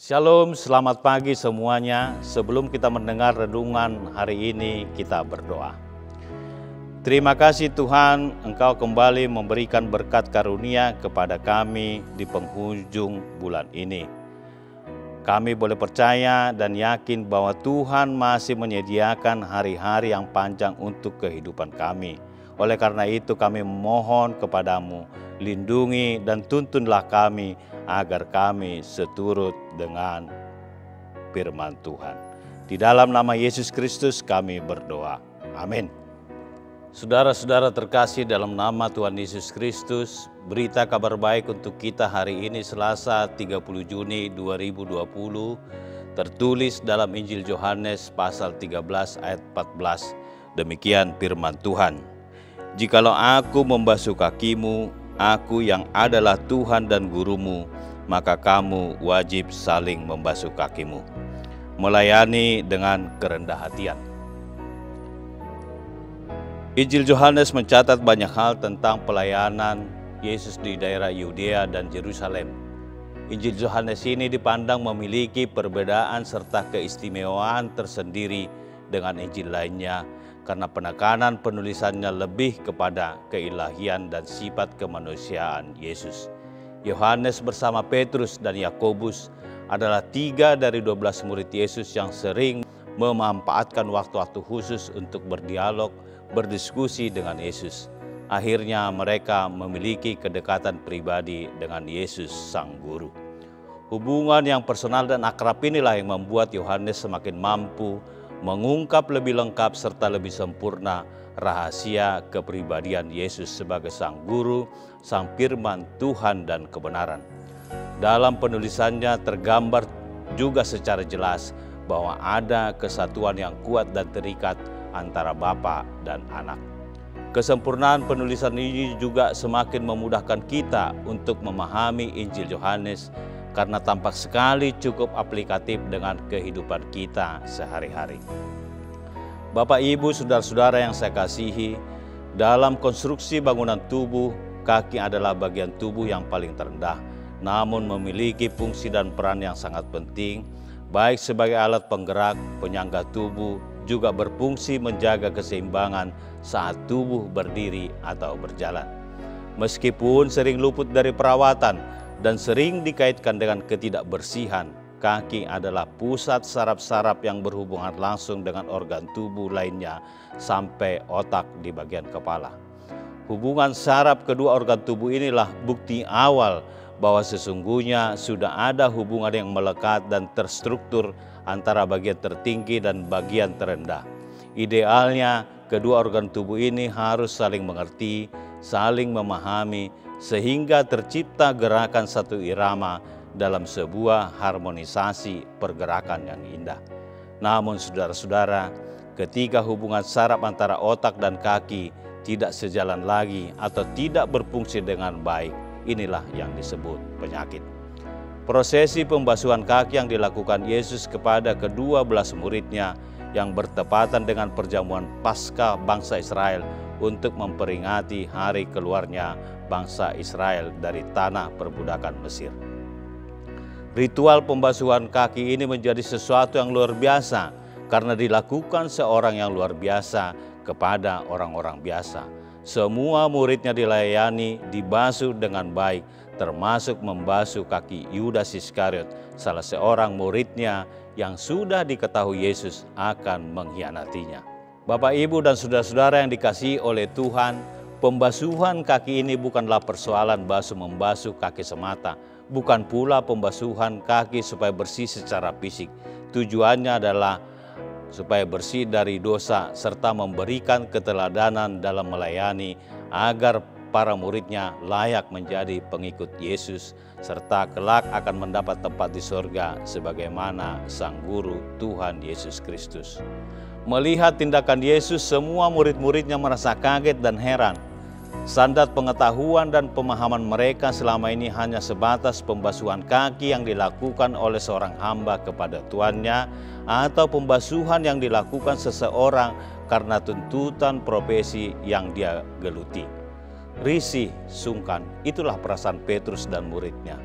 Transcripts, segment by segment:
Shalom, selamat pagi semuanya. Sebelum kita mendengar renungan hari ini, kita berdoa. Terima kasih Tuhan, Engkau kembali memberikan berkat karunia kepada kami di penghujung bulan ini. Kami boleh percaya dan yakin bahwa Tuhan masih menyediakan hari-hari yang panjang untuk kehidupan kami. Oleh karena itu kami memohon kepadamu, lindungi dan tuntunlah kami agar kami seturut dengan firman Tuhan. Di dalam nama Yesus Kristus kami berdoa. Amin. Saudara-saudara terkasih dalam nama Tuhan Yesus Kristus, berita kabar baik untuk kita hari ini Selasa 30 Juni 2020 tertulis dalam Injil Yohanes pasal 13 ayat 14. Demikian firman Tuhan. Jikalau aku membasuh kakimu, aku yang adalah Tuhan dan gurumu, maka kamu wajib saling membasuh kakimu. Melayani dengan kerendah hatian. Injil Yohanes mencatat banyak hal tentang pelayanan Yesus di daerah Yudea dan Yerusalem. Injil Yohanes ini dipandang memiliki perbedaan serta keistimewaan tersendiri dengan Injil lainnya, karena penekanan penulisannya lebih kepada keilahian dan sifat kemanusiaan Yesus. Yohanes bersama Petrus dan Yakobus adalah 3 dari 12 murid Yesus yang sering memanfaatkan waktu-waktu khusus untuk berdialog, berdiskusi dengan Yesus. Akhirnya mereka memiliki kedekatan pribadi dengan Yesus Sang Guru. Hubungan yang personal dan akrab inilah yang membuat Yohanes semakin mampu mengungkap lebih lengkap serta lebih sempurna rahasia kepribadian Yesus sebagai Sang Guru, Sang Firman Tuhan dan kebenaran. Dalam penulisannya tergambar juga secara jelas bahwa ada kesatuan yang kuat dan terikat antara Bapa dan Anak. Kesempurnaan penulisan ini juga semakin memudahkan kita untuk memahami Injil Yohanes karena tampak sekali cukup aplikatif dengan kehidupan kita sehari-hari. Bapak, Ibu, saudara-saudara yang saya kasihi, dalam konstruksi bangunan tubuh, kaki adalah bagian tubuh yang paling terendah, namun memiliki fungsi dan peran yang sangat penting, baik sebagai alat penggerak, penyangga tubuh, juga berfungsi menjaga keseimbangan saat tubuh berdiri atau berjalan. Meskipun sering luput dari perawatan dan sering dikaitkan dengan ketidakbersihan, kaki adalah pusat saraf-saraf yang berhubungan langsung dengan organ tubuh lainnya sampai otak di bagian kepala. Hubungan saraf kedua organ tubuh inilah bukti awal bahwa sesungguhnya sudah ada hubungan yang melekat dan terstruktur antara bagian tertinggi dan bagian terendah. Idealnya, kedua organ tubuh ini harus saling mengerti, saling memahami, sehingga tercipta gerakan satu irama dalam sebuah harmonisasi pergerakan yang indah. Namun saudara-saudara, ketika hubungan saraf antara otak dan kaki tidak sejalan lagi atau tidak berfungsi dengan baik, inilah yang disebut penyakit. Prosesi pembasuhan kaki yang dilakukan Yesus kepada kedua belas muridnya yang bertepatan dengan perjamuan Paskah bangsa Israel untuk memperingati hari keluarnya bangsa Israel dari tanah perbudakan Mesir. Ritual pembasuhan kaki ini menjadi sesuatu yang luar biasa karena dilakukan seorang yang luar biasa kepada orang-orang biasa. Semua muridnya dilayani, dibasuh dengan baik, termasuk membasuh kaki Yudas Iskariot, salah seorang muridnya yang sudah diketahui Yesus akan mengkhianatinya. Bapak, Ibu, dan saudara-saudara yang dikasihi oleh Tuhan, pembasuhan kaki ini bukanlah persoalan basuh-membasuh kaki semata, bukan pula pembasuhan kaki supaya bersih secara fisik. Tujuannya adalah supaya bersih dari dosa serta memberikan keteladanan dalam melayani agar para muridnya layak menjadi pengikut Yesus serta kelak akan mendapat tempat di sorga sebagaimana Sang Guru Tuhan Yesus Kristus. Melihat tindakan Yesus, semua murid-muridnya merasa kaget dan heran. Standar pengetahuan dan pemahaman mereka selama ini hanya sebatas pembasuhan kaki yang dilakukan oleh seorang hamba kepada tuannya, atau pembasuhan yang dilakukan seseorang karena tuntutan profesi yang dia geluti. Risih, sungkan, itulah perasaan Petrus dan muridnya.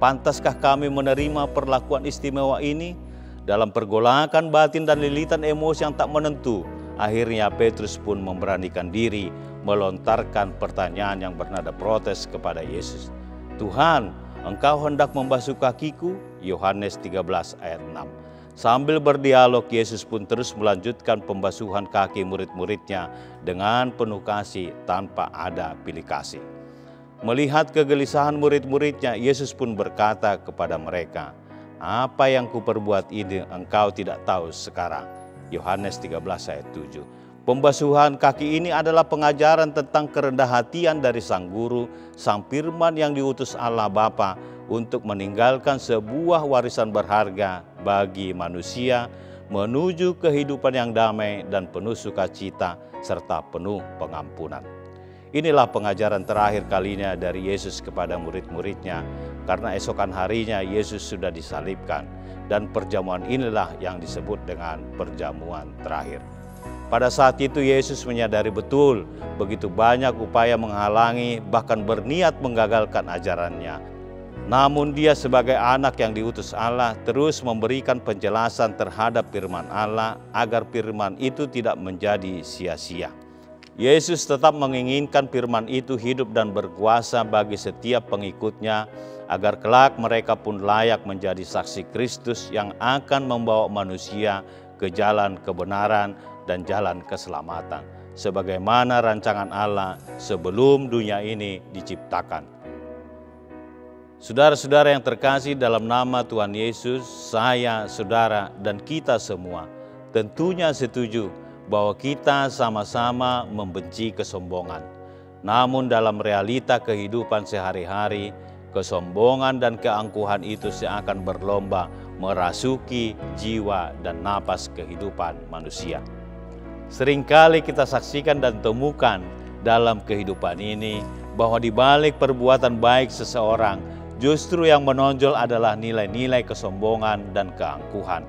Pantaskah kami menerima perlakuan istimewa ini? Dalam pergolakan batin dan lilitan emosi yang tak menentu, akhirnya Petrus pun memberanikan diri melontarkan pertanyaan yang bernada protes kepada Yesus. "Tuhan, Engkau hendak membasuh kakiku?" Yohanes 13 ayat 6. Sambil berdialog, Yesus pun terus melanjutkan pembasuhan kaki murid-muridnya dengan penuh kasih tanpa ada pilih kasih. Melihat kegelisahan murid-muridnya, Yesus pun berkata kepada mereka, "Apa yang kuperbuat ini engkau tidak tahu sekarang." Yohanes 13 ayat 7. Pembasuhan kaki ini adalah pengajaran tentang kerendah hatian dari Sang Guru, Sang Firman yang diutus Allah Bapa untuk meninggalkan sebuah warisan berharga bagi manusia menuju kehidupan yang damai dan penuh sukacita serta penuh pengampunan. Inilah pengajaran terakhir kalinya dari Yesus kepada murid-muridnya, karena esokan harinya Yesus sudah disalibkan, dan perjamuan inilah yang disebut dengan perjamuan terakhir. Pada saat itu Yesus menyadari betul begitu banyak upaya menghalangi bahkan berniat menggagalkan ajarannya. Namun dia sebagai anak yang diutus Allah terus memberikan penjelasan terhadap firman Allah agar firman itu tidak menjadi sia-sia. Yesus tetap menginginkan firman itu hidup dan berkuasa bagi setiap pengikutnya, agar kelak mereka pun layak menjadi saksi Kristus yang akan membawa manusia ke jalan kebenaran dan jalan keselamatan, sebagaimana rancangan Allah sebelum dunia ini diciptakan. Saudara-saudara yang terkasih, dalam nama Tuhan Yesus, saya, saudara, dan kita semua tentunya setuju bahwa kita sama-sama membenci kesombongan. Namun dalam realita kehidupan sehari-hari, kesombongan dan keangkuhan itu seakan berlomba merasuki jiwa dan napas kehidupan manusia. Seringkali kita saksikan dan temukan dalam kehidupan ini bahwa di balik perbuatan baik seseorang, justru yang menonjol adalah nilai-nilai kesombongan dan keangkuhan.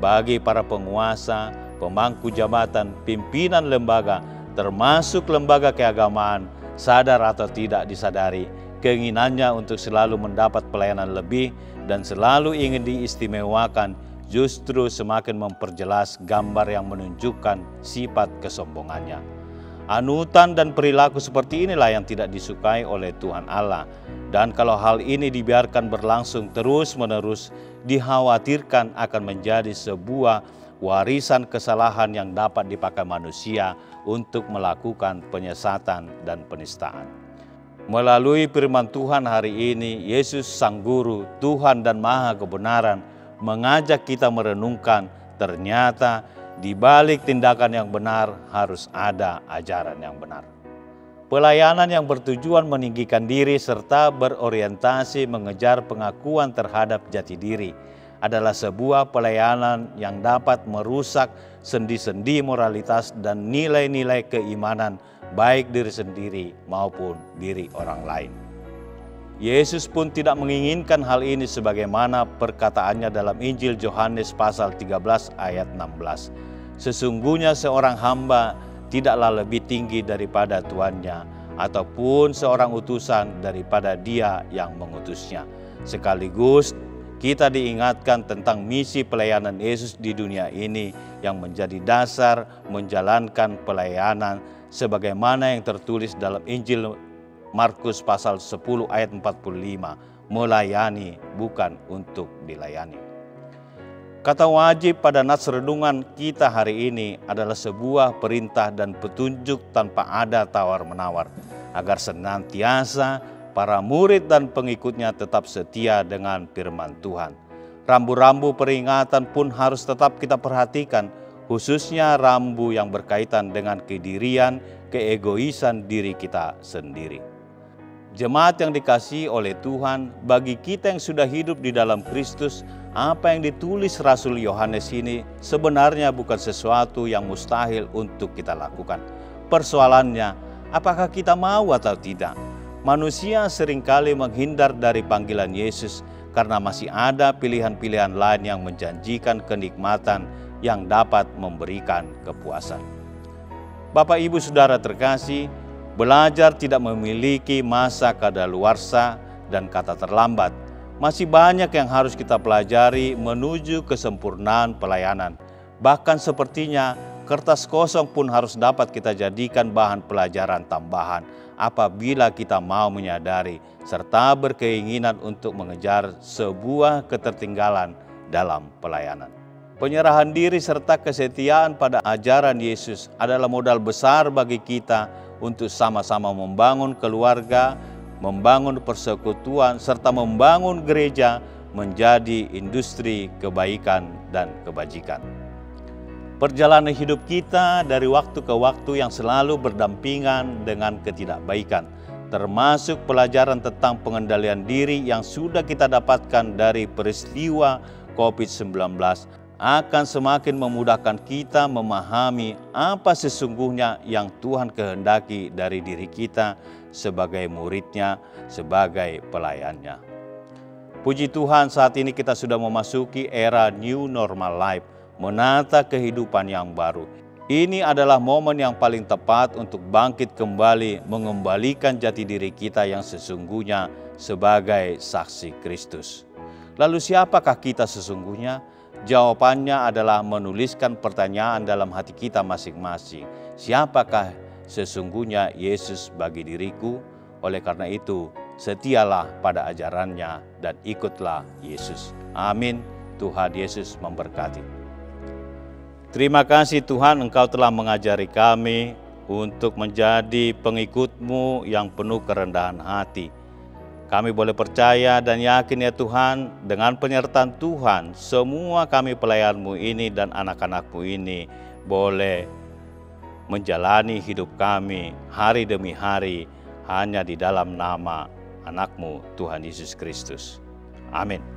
Bagi para penguasa, pemangku jabatan, pimpinan lembaga, termasuk lembaga keagamaan, sadar atau tidak disadari, keinginannya untuk selalu mendapat pelayanan lebih dan selalu ingin diistimewakan justru semakin memperjelas gambar yang menunjukkan sifat kesombongannya. Anutan dan perilaku seperti inilah yang tidak disukai oleh Tuhan Allah. Dan kalau hal ini dibiarkan berlangsung terus-menerus, dikhawatirkan akan menjadi sebuah warisan kesalahan yang dapat dipakai manusia untuk melakukan penyesatan dan penistaan. Melalui firman Tuhan hari ini, Yesus Sang Guru, Tuhan dan Maha Kebenaran, mengajak kita merenungkan ternyata di balik tindakan yang benar harus ada ajaran yang benar. Pelayanan yang bertujuan meninggikan diri serta berorientasi mengejar pengakuan terhadap jati diri adalah sebuah pelayanan yang dapat merusak sendi-sendi moralitas dan nilai-nilai keimanan baik diri sendiri maupun diri orang lain. Yesus pun tidak menginginkan hal ini sebagaimana perkataannya dalam Injil Yohanes pasal 13 ayat 16. Sesungguhnya seorang hamba tidaklah lebih tinggi daripada tuannya, ataupun seorang utusan daripada dia yang mengutusnya. Sekaligus kita diingatkan tentang misi pelayanan Yesus di dunia ini yang menjadi dasar menjalankan pelayanan sebagaimana yang tertulis dalam Injil Markus pasal 10 ayat 45, melayani bukan untuk dilayani. Kata wajib pada nats renungan kita hari ini adalah sebuah perintah dan petunjuk tanpa ada tawar-menawar, agar senantiasa para murid dan pengikutnya tetap setia dengan firman Tuhan. Rambu-rambu peringatan pun harus tetap kita perhatikan, khususnya rambu yang berkaitan dengan kedirian, keegoisan diri kita sendiri. Jemaat yang dikasihi oleh Tuhan, bagi kita yang sudah hidup di dalam Kristus, apa yang ditulis Rasul Yohanes ini sebenarnya bukan sesuatu yang mustahil untuk kita lakukan. Persoalannya, apakah kita mau atau tidak? Manusia seringkali menghindar dari panggilan Yesus karena masih ada pilihan-pilihan lain yang menjanjikan kenikmatan yang dapat memberikan kepuasan. Bapak, Ibu, Saudara terkasih, belajar tidak memiliki masa kadaluarsa dan kata terlambat. Masih banyak yang harus kita pelajari menuju kesempurnaan pelayanan. Bahkan sepertinya kertas kosong pun harus dapat kita jadikan bahan pelajaran tambahan apabila kita mau menyadari serta berkeinginan untuk mengejar sebuah ketertinggalan dalam pelayanan. Penyerahan diri serta kesetiaan pada ajaran Yesus adalah modal besar bagi kita untuk sama-sama membangun keluarga, membangun persekutuan, serta membangun gereja menjadi industri kebaikan dan kebajikan. Perjalanan hidup kita dari waktu ke waktu yang selalu berdampingan dengan ketidakbaikan, termasuk pelajaran tentang pengendalian diri yang sudah kita dapatkan dari peristiwa COVID-19, akan semakin memudahkan kita memahami apa sesungguhnya yang Tuhan kehendaki dari diri kita sebagai murid-Nya, sebagai pelayan-Nya. Puji Tuhan, saat ini kita sudah memasuki era new normal life, menata kehidupan yang baru. Ini adalah momen yang paling tepat untuk bangkit kembali, mengembalikan jati diri kita yang sesungguhnya sebagai saksi Kristus. Lalu siapakah kita sesungguhnya? Jawabannya adalah menuliskan pertanyaan dalam hati kita masing-masing. Siapakah sesungguhnya Yesus bagi diriku? Oleh karena itu, setialah pada ajarannya dan ikutlah Yesus. Amin. Tuhan Yesus memberkati. Terima kasih Tuhan, Engkau telah mengajari kami untuk menjadi pengikut-Mu yang penuh kerendahan hati. Kami boleh percaya dan yakin ya Tuhan, dengan penyertaan Tuhan, semua kami pelayan-Mu ini dan anak-anak-Mu ini boleh menjalani hidup kami hari demi hari hanya di dalam nama anak-Mu Tuhan Yesus Kristus. Amin.